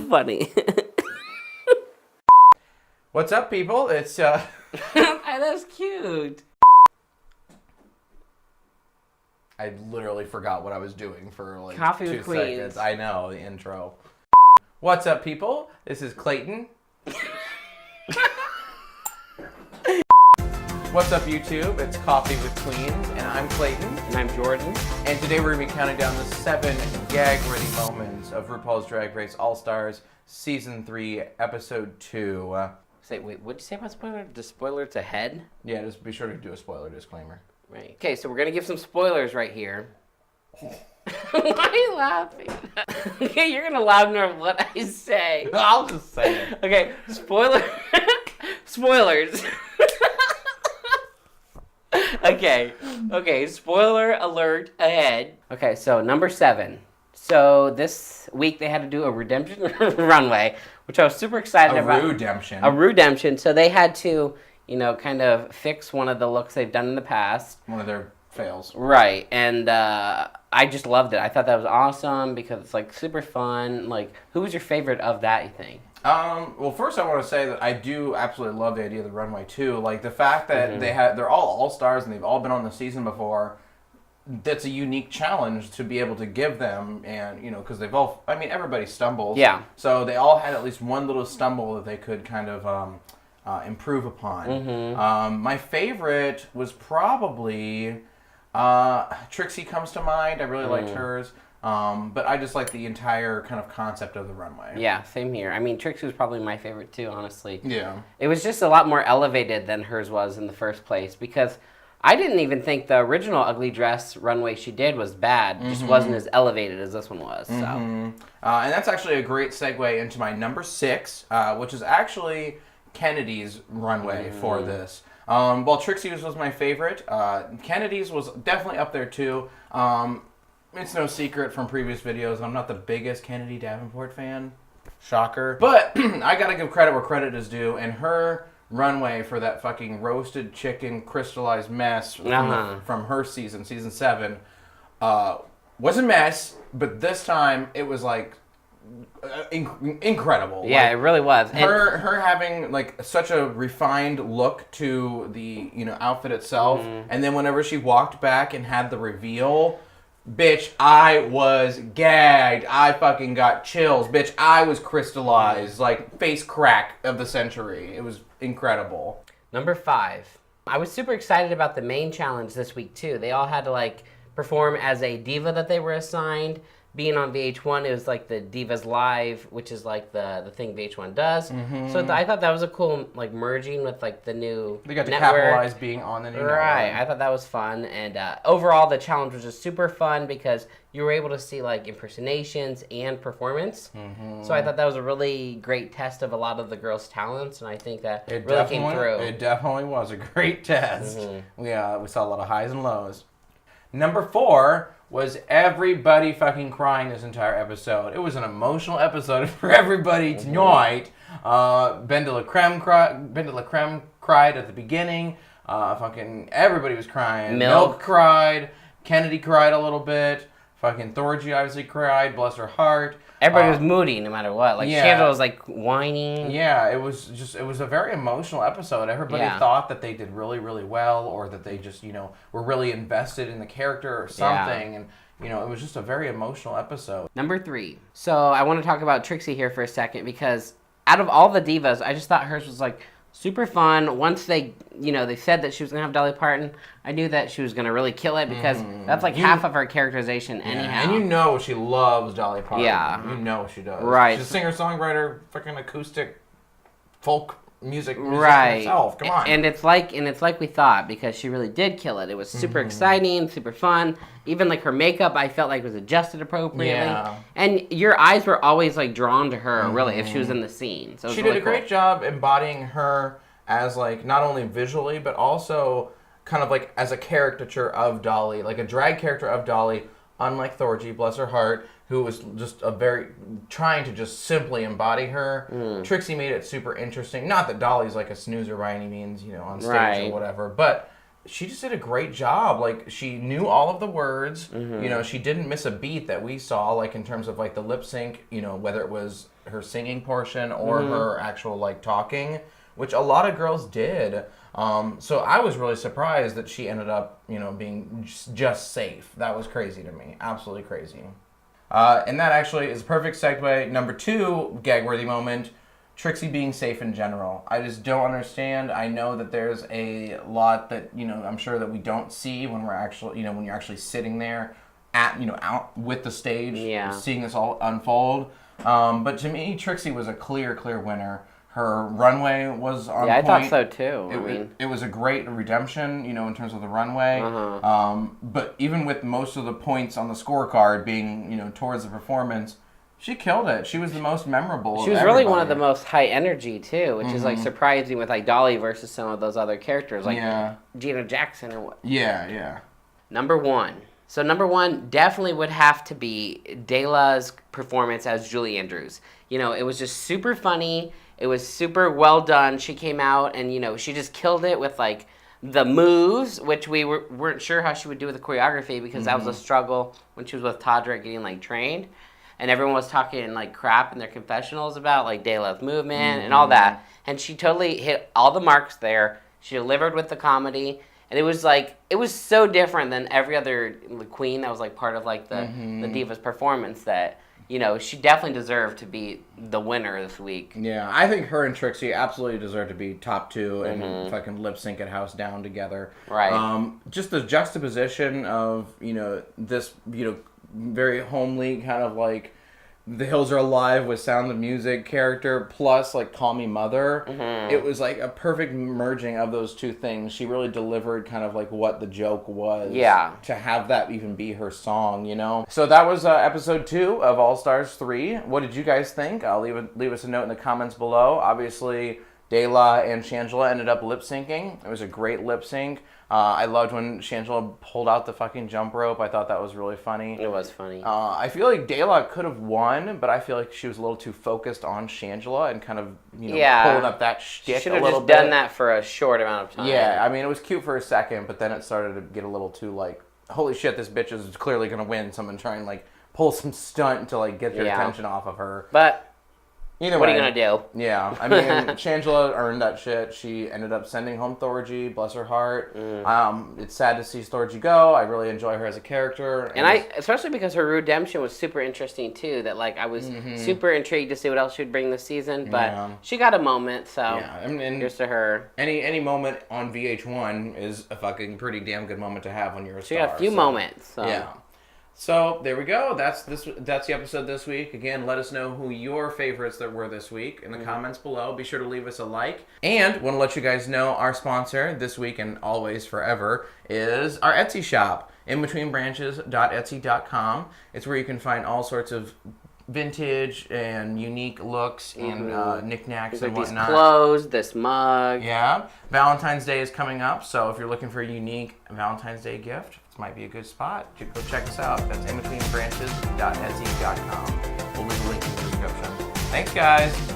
funny. What's up, people? It's That's cute. I literally forgot what I was doing for like Coffee 2 with Queens. seconds. I know, the intro. What's up, people? This is Clayton. What's up, YouTube? It's Coffee with Queens, and I'm Clayton. And I'm Jordan. And today we're going to be counting down the 7 gag-ready moments of RuPaul's Drag Race All Stars Season 3, Episode 2. Wait, what'd you say about spoiler? The spoiler's ahead? Yeah, just be sure to do a spoiler disclaimer. Right. Okay, so we're going to give some spoilers right here. Why are you laughing? Okay, you're going to laugh no matter what I say. I'll just say it. Okay, spoilers. Okay, spoiler alert ahead. Okay, so number 7. So this week they had to do a redemption runway, which I was super excited about. A redemption. A redemption. So they had to, kind of fix one of the looks they've done in the past. One of their fails. Right, and I just loved it. I thought that was awesome because it's like super fun. Like, who was your favorite of that, you think? Well, first I want to say that I do absolutely love the idea of the runway too. Like the fact that they're all stars and they've all been on the season before. That's a unique challenge to be able to give them, and because they've all. I mean, everybody stumbles. Yeah. So they all had at least one little stumble that they could kind of improve upon. My favorite was probably Trixie comes to mind. I really liked hers. But I just like the entire kind of concept of the runway. Yeah, same here. I mean, Trixie was probably my favorite too, honestly. Yeah. It was just a lot more elevated than hers was in the first place because I didn't even think the original ugly dress runway she did was bad. It just wasn't as elevated as this one was. So. And that's actually a great segue into my number 6, which is actually Kennedy's runway for this. While Trixie's was my favorite, Kennedy's was definitely up there too. It's no secret from previous videos, I'm not the biggest Kennedy Davenport fan. Shocker. But I gotta give credit where credit is due, and her runway for that fucking roasted chicken crystallized mess from her season 7, was a mess, but this time it was like incredible. Yeah, it really was. Her having like such a refined look to the outfit itself, and then whenever she walked back and had the reveal, bitch, I was gagged. I fucking got chills. Bitch, I was crystallized. Like, face crack of the century. It was incredible. Number 5. I was super excited about the main challenge this week, too. They all had to, perform as a diva that they were assigned. Being on VH1, it was like the Divas Live, which is like the thing VH1 does. So I thought that was a cool merging with the new They got to network. capitalize being on the new network. Right, I thought that was fun, and overall the challenge was just super fun because you were able to see impersonations and performance. So I thought that was a really great test of a lot of the girls' talents, and I think that it really came through. It definitely was a great test. We saw a lot of highs and lows. Number 4 was everybody fucking crying this entire episode. It was an emotional episode for everybody tonight. Ben de la Creme cried at the beginning. Fucking everybody was crying. Milk cried. Kennedy cried a little bit. Fucking Thorgy obviously cried. Bless her heart. Everybody was moody no matter what. Shangela was whining. Yeah, it was a very emotional episode. Everybody thought that they did really, really well, or that they just, were really invested in the character or something. And, it was just a very emotional episode. Number 3. So I want to talk about Trixie here for a second because out of all the divas, I just thought hers was super fun. Once they said that she was going to have Dolly Parton, I knew that she was going to really kill it because that's half of her characterization anyhow. And she loves Dolly Parton. Yeah. She does. Right. She's a singer-songwriter, fucking acoustic folk music herself. Come on. And it's like we thought because she really did kill it. It was super exciting, super fun. Even her makeup, I felt was adjusted appropriately. Yeah. And your eyes were always drawn to her, really, if she was in the scene. So she did a great job embodying her as not only visually but also kind of as a caricature of Dolly, like a drag character of Dolly, unlike Thorgy, bless her heart, who was just trying to just simply embody her. Trixie made it super interesting. Not that Dolly's a snoozer by any means, on stage or whatever, but she just did a great job. She knew all of the words. She didn't miss a beat that we saw, in terms of the lip sync, whether it was her singing portion or her actual like talking, which a lot of girls did. So I was really surprised that she ended up, being just safe. That was crazy to me. Absolutely crazy. And that actually is a perfect segue. Number 2 gag-worthy moment, Trixie being safe in general. I just don't understand. I know that there's a lot that, I'm sure that we don't see when we're actually, when you're actually sitting there at, out with the stage, seeing this all unfold. But to me, Trixie was a clear winner. Her runway was on point. I thought so too. It was a great redemption, in terms of the runway. But even with most of the points on the scorecard being, towards the performance, she killed it. She was the most memorable. She was really one of the most high energy too, which is like surprising with like Dolly versus some of those other characters like Gina Jackson or what. Yeah. Number 1. So number 1 definitely would have to be Dela's performance as Julie Andrews. It was just super funny. It was super well done. She came out and, she just killed it with, like, the moves, which we weren't sure how she would do with the choreography because that was a struggle when she was with Todrick getting, like, trained. And everyone was talking, like, crap in their confessionals about, like, Dela's movement and all that. And she totally hit all the marks there. She delivered with the comedy. And it was, like, it was so different than every other queen that was, like, part of, like, the Diva's performance that... she definitely deserved to be the winner this week. Yeah, I think her and Trixie absolutely deserve to be top 2 and fucking lip sync it house down together. Right. Just the juxtaposition of, this, very homely kind of like The Hills Are Alive with Sound of Music character plus like Call Me Mother. It was like a perfect merging of those two things. She really delivered kind of like what the joke was. Yeah. To have that even be her song, So that was episode 2 of All Stars 3. What did you guys think? Leave us a note in the comments below. Obviously, Dela and Shangela ended up lip syncing. It was a great lip sync. I loved when Shangela pulled out the fucking jump rope. I thought that was really funny. It was funny. I feel like Dela could have won, but I feel like she was a little too focused on Shangela and kind of, pulling up that shtick a little bit. She should have just done that for a short amount of time. Yeah, I mean, it was cute for a second, but then it started to get a little too, like, holy shit, this bitch is clearly going to win. Someone try and, like, pull some stunt to, like, get your attention off of her. But... Either what way, are you going to do? Yeah. I mean, Shangela earned that shit. She ended up sending home Thorgy, bless her heart. It's sad to see Thorgy go. I really enjoy her as a character. And especially because her redemption was super interesting, too. That, like, I was super intrigued to see what else she would bring this season. But she got a moment, so here's to her. Any moment on VH1 is a fucking pretty damn good moment to have when you're a star. She got a few moments. So. Yeah. So there we go. That's the episode this week. Again, let us know who your favorites that were this week in the comments below. Be sure to leave us a like. And want to let you guys know our sponsor this week and always forever is our Etsy shop, inbetweenbranches.etsy.com. It's where you can find all sorts of vintage and unique looks and knickknacks and whatnot. These clothes, this mug. Yeah. Valentine's Day is coming up, so if you're looking for a unique Valentine's Day gift, this might be a good spot. You go check us out. That's inbetweenbranches.etsy.com. We'll leave a link in the description. Thanks, guys.